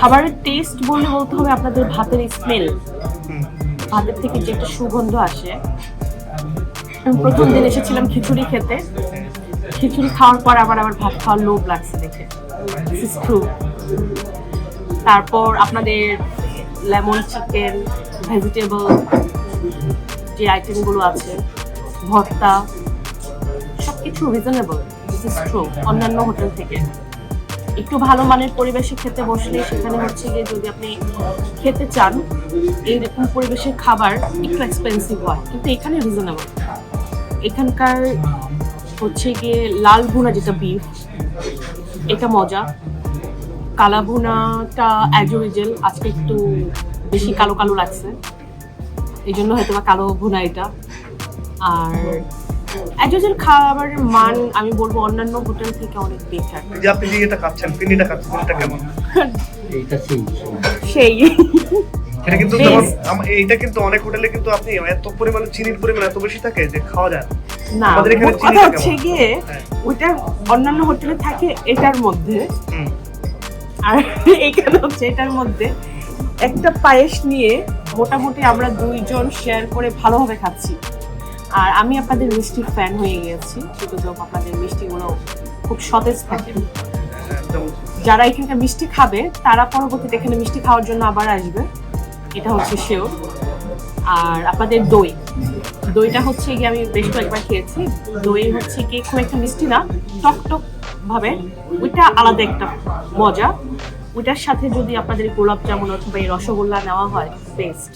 খাবারের টেস্ট বলতে হবে আপনাদের ভাতের স্মেল, ভাতের থেকে যে একটা সুগন্ধ আসে। আমি প্রথম দিন এসেছিলাম খিচুড়ি খেতে, খিচুড়ি খাওয়ার পর আবার ভাত খাওয়ার লোভ লাগছে দেখে, দিস ইজ ট্রু। তারপর আপনাদের লেমন চিকেন, ভেজিটেবল যে আইটেমগুলো আছে, ভর্তা, সবকিছু রিজনেবল, দিস ইজ ট্রু। অন্যান্য হোটেল থেকে একটু ভালো মানের পরিবেশে খেতে বসলে সেখানে হচ্ছে গিয়ে যদি আপনি খেতে চান এইরকম পরিবেশের খাবার একটু এক্সপেন্সিভ হয়, কিন্তু এখানে রিজনেবল। এখানকার হচ্ছে গিয়ে লাল ভুনা যেটা বিফ, এটা মজা। কালা ভুনাটা অ্যাজ ইউজুয়াল আজকে একটু বেশি কালো কালো লাগছে, এই জন্য হয়তো বা কালো ভুনা এটা। আর অ্যাজ ইউজুয়াল খাবারের মান আমি বলবো অন্যান্য হোটেল থেকে অনেক বেটার। যে আপনি যে এটা খাচ্ছেন, পিন্ডিটা খাচ্ছেন, এটা কেমন? এইটা সেই এটা কিন্তু যেমন এইটা কিন্তু অনেক হোটেলে কিন্তু আপনি এত পরিমাণে চিনির পরিমাণ এত বেশি থাকে যে খাওয়া যায় না। আমাদের এখানে কথা চিনিটা হচ্ছে কেমন? গিয়ে ওইটা অন্যান্য হোটেলে থাকে এটার মধ্যে, আর এখানে হচ্ছে এটার মধ্যে একটা পায়েস নিয়ে মোটামুটি আমরা দুইজন শেয়ার করে ভালোভাবে খাচ্ছি। আর আমি আপনাদের মিষ্টির ফ্যান হয়ে গিয়েছি, সুতরাং আপনাদের মিষ্টিগুলো খুব সতেজ থাকে। যারা এখানকার মিষ্টি খাবে তারা পরবর্তীতে এখানে মিষ্টি খাওয়ার জন্য আবার আসবে, এটা হচ্ছে শিওর। আর আপনাদের দইটা হচ্ছে গিয়ে আমি বেশ কয়েকবার খেয়েছি, দই হচ্ছে গিয়ে খুব একটা মিষ্টি না, টক টক ভাবে, ওইটা আলাদা একটা মজা। ওইটার সাথে যদি আপনাদের গোলাপ জামুন অথবা এই রসগোল্লা নেওয়া হয়, বেস্ট।